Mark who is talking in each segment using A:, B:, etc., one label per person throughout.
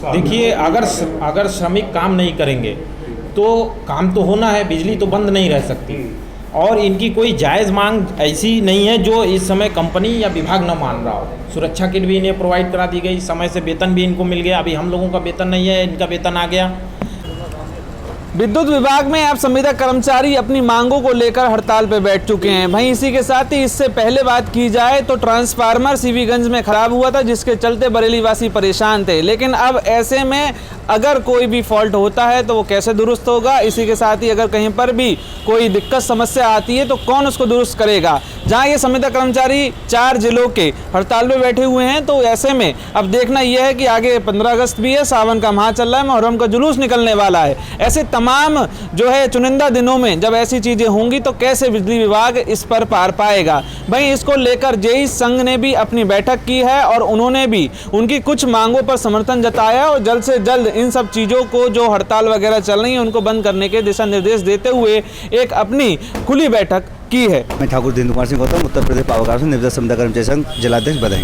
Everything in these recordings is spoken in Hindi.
A: देखिए, अगर श्रमिक काम नहीं करेंगे तो काम तो होना है, बिजली तो बंद नहीं रह सकती। और इनकी कोई जायज़ मांग ऐसी नहीं है जो इस समय कंपनी या विभाग न मान रहा हो। सुरक्षा किट भी इन्हें प्रोवाइड करा दी गई, समय से वेतन भी इनको मिल गया। अभी हम लोगों का वेतन नहीं है, इनका वेतन आ गया।
B: विद्युत विभाग में अब संविदा कर्मचारी अपनी मांगों को लेकर हड़ताल पर बैठ चुके हैं। वहीं इसी के साथ ही इससे पहले बात की जाए तो ट्रांसफार्मर सीवीगंज में खराब हुआ था, जिसके चलते बरेली वासी परेशान थे। लेकिन अब ऐसे में अगर कोई भी फॉल्ट होता है तो वो कैसे दुरुस्त होगा? इसी के साथ ही अगर कहीं पर भी कोई दिक्कत समस्या आती है तो कौन उसको दुरुस्त करेगा? जहां ये संविदा कर्मचारी 4 जिलों के हड़ताल में बैठे हुए हैं, तो ऐसे में अब देखना यह है कि आगे 15 अगस्त भी है, सावन का माह चल रहा है, मुहर्रम का जुलूस निकलने वाला है। ऐसे तमाम जो है चुनिंदा दिनों में जब ऐसी चीज़ें होंगी तो कैसे बिजली विभाग इस पर पार पाएगा? वहीं इसको लेकर जेई संघ ने भी अपनी बैठक की है और उन्होंने भी उनकी कुछ मांगों पर समर्थन जताया और जल्द से जल्द इन सब चीज़ों को जो हड़ताल वगैरह चल रही है उनको बंद करने के दिशा निर्देश देते हुए एक अपनी खुली बैठक की है।
C: मैं ठाकुर दीन कुमार सिंह गौतम, उत्तर प्रदेश पावर कारखाना निवृत्त संविदा कर्मचारी संघ जिलाध्यक्ष बधाई।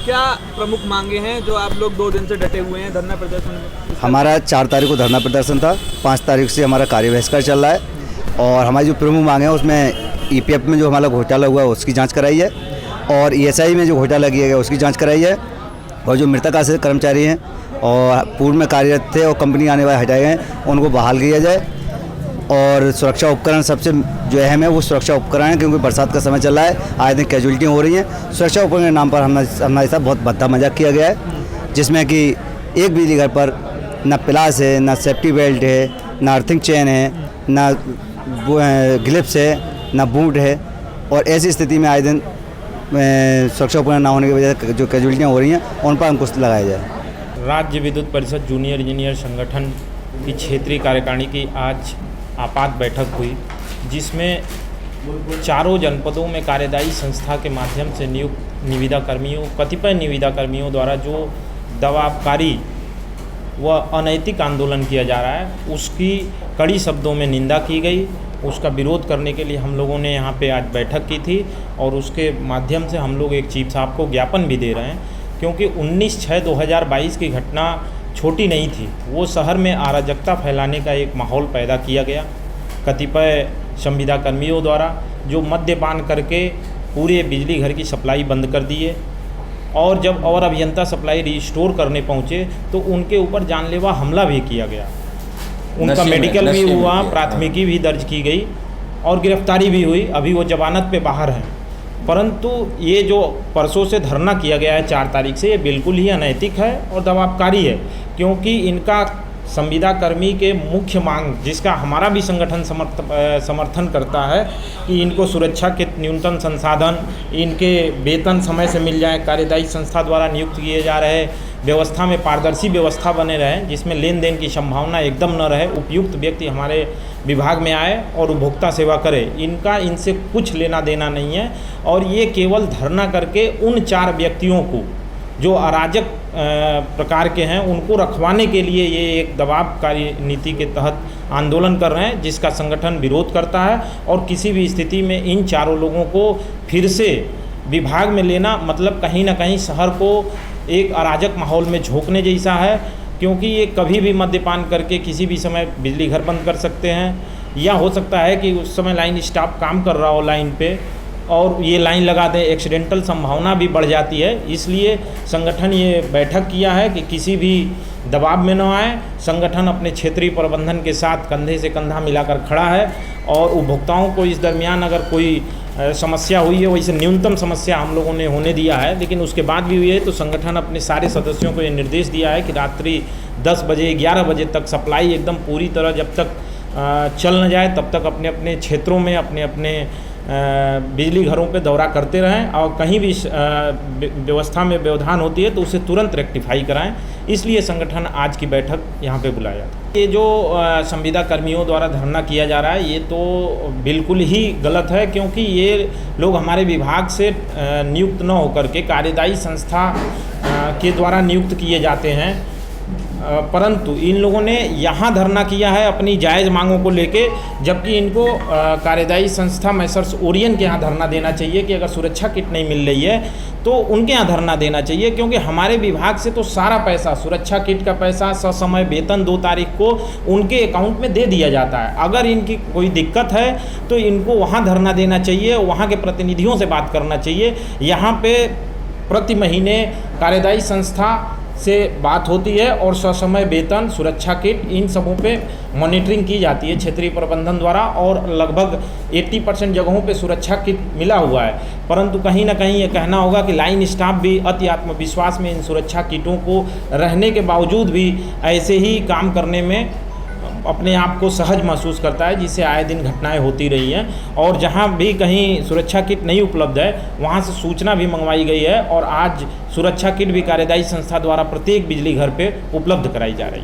B: क्या प्रमुख मांगे हैं जो आप लोग 2 दिन से डटे हुए हैं धरना प्रदर्शन में?
C: हमारा 4 तारीख को धरना प्रदर्शन था, 5 तारीख से हमारा कार्य बहिष्कार चल रहा है। और हमारी जो प्रमुख मांग है उसमें ईपीएफ में जो हमारा घोटाला हुआ है उसकी जांच कराई है, और ईएसआई में जो घोटाला किया गया उसकी जांच कराई है, और जो मृतक आश्रित कर्मचारी हैं और पूर्व में कार्यरत थे और कंपनी आने वाले हटाए गए उनको बहाल किया जाए। और सुरक्षा उपकरण सबसे जो अहम है वो सुरक्षा उपकरण है, क्योंकि बरसात का समय चल रहा है, आए दिन कैजुअल्टियाँ हो रही हैं। सुरक्षा उपकरण के नाम पर हमारे साथ बहुत भद्दा मजाक किया गया है, जिसमें कि एक बिजली घर पर ना प्लास है, ना सेफ्टी बेल्ट है, ना अर्थिंग चेन है, ना ग्लिप्स है, ना बूट है। और ऐसी स्थिति में आए दिन सुरक्षा उपकरण ना होने की वजह से जो कैजुअल्टियाँ हो रही हैं उन पर अंकुश लगाया जाए।
A: राज्य विद्युत परिषद जूनियर इंजीनियर संगठन की क्षेत्रीय कार्यकारिणी की आज आपात बैठक हुई, जिसमें 4 जनपदों में कार्यदायी संस्था के माध्यम से नियुक्त निविदा कर्मियों, कतिपय निविदा कर्मियों द्वारा जो दबावकारी व अनैतिक आंदोलन किया जा रहा है उसकी कड़ी शब्दों में निंदा की गई। उसका विरोध करने के लिए हम लोगों ने यहाँ पे आज बैठक की थी और उसके माध्यम से हम लोग एक चीफ साहब को ज्ञापन भी दे रहे हैं, क्योंकि 19/6/2022 की घटना छोटी नहीं थी। वो शहर में अराजकता फैलाने का एक माहौल पैदा किया गया कतिपय संविदा कर्मियों द्वारा, जो मद्यपान करके पूरे बिजली घर की सप्लाई बंद कर दिए, और जब और अभियंता सप्लाई रिस्टोर करने पहुँचे तो उनके ऊपर जानलेवा हमला भी किया गया। उनका मेडिकल भी हुआ, प्राथमिकी भी दर्ज की गई और गिरफ्तारी भी हुई। अभी वो जमानत पे बाहर हैं। परंतु ये जो परसों से धरना किया गया है 4 तारीख से, ये बिल्कुल ही अनैतिक है और दबावकारी है, क्योंकि इनका संविदा कर्मी के मुख्य मांग, जिसका हमारा भी संगठन समर्थन करता है कि इनको सुरक्षा के न्यूनतम संसाधन, इनके वेतन समय से मिल जाए, कार्यदायी संस्था द्वारा नियुक्त किए जा रहे व्यवस्था में पारदर्शी व्यवस्था बने रहे, जिसमें लेन देन की संभावना एकदम न रहे, उपयुक्त व्यक्ति हमारे विभाग में आए और उपभोक्ता सेवा करे। इनका इनसे कुछ लेना देना नहीं है, और ये केवल धरना करके उन 4 व्यक्तियों को जो अराजक प्रकार के हैं उनको रखवाने के लिए ये एक दबावकारी नीति के तहत आंदोलन कर रहे हैं, जिसका संगठन विरोध करता है। और किसी भी स्थिति में इन 4 लोगों को फिर से विभाग में लेना मतलब कहीं ना कहीं शहर को एक अराजक माहौल में झोंकने जैसा है, क्योंकि ये कभी भी मद्यपान करके किसी भी समय बिजली घर बंद कर सकते हैं, या हो सकता है कि उस समय लाइन स्टाफ काम कर रहा हो लाइन पे और ये लाइन लगा दें, एक्सीडेंटल संभावना भी बढ़ जाती है। इसलिए संगठन ये बैठक किया है कि किसी भी दबाव में न आए। संगठन अपने क्षेत्रीय प्रबंधन के साथ कंधे से कंधा मिलाकर खड़ा है, और उपभोक्ताओं को इस दरमियान अगर कोई समस्या हुई है, वैसे न्यूनतम समस्या हम लोगों ने होने दिया है, लेकिन उसके बाद भी हुई है तो संगठन अपने सारे सदस्यों को ये निर्देश दिया है कि रात्रि 10 बजे 11 बजे तक सप्लाई एकदम पूरी तरह जब तक चल न जाए तब तक अपने अपने क्षेत्रों में अपने अपने बिजली घरों पे दौरा करते रहें, और कहीं भी व्यवस्था में व्यवधान होती है तो उसे तुरंत रेक्टिफाई कराएं। इसलिए संगठन आज की बैठक यहाँ पे बुलाया था। ये जो संविदा कर्मियों द्वारा धरना किया जा रहा है ये तो बिल्कुल ही गलत है, क्योंकि ये लोग हमारे विभाग से नियुक्त न होकर के कार्यदायी संस्था के द्वारा नियुक्त किए जाते हैं। परंतु इन लोगों ने यहाँ धरना किया है अपनी जायज़ मांगों को लेके, जबकि इनको कार्यदायी संस्था मैसर्स ओरियन के यहाँ धरना देना चाहिए कि अगर सुरक्षा किट नहीं मिल रही है तो उनके यहाँ धरना देना चाहिए, क्योंकि हमारे विभाग से तो सारा पैसा, सुरक्षा किट का पैसा, ससमय वेतन 2 तारीख को उनके अकाउंट में दे दिया जाता है। अगर इनकी कोई दिक्कत है तो इनको वहाँ धरना देना चाहिए, वहाँ के प्रतिनिधियों से बात करना चाहिए। यहाँ पे प्रति महीने कार्यदायी संस्था से बात होती है और ससमय वेतन, सुरक्षा किट, इन सबों पे मॉनिटरिंग की जाती है क्षेत्रीय प्रबंधन द्वारा, और लगभग 80% जगहों पे सुरक्षा किट मिला हुआ है। परंतु कहीं ना कहीं ये कहना होगा कि लाइन स्टाफ भी अति आत्मविश्वास में इन सुरक्षा किटों को रहने के बावजूद भी ऐसे ही काम करने में अपने आप को सहज महसूस करता है, जिससे आए दिन घटनाएं होती रही हैं। और जहां भी कहीं सुरक्षा किट नहीं उपलब्ध है वहां से सूचना भी मंगवाई गई है और आज सुरक्षा किट भी कार्यदायी संस्था द्वारा प्रत्येक बिजली घर पे उपलब्ध कराई जा रही है।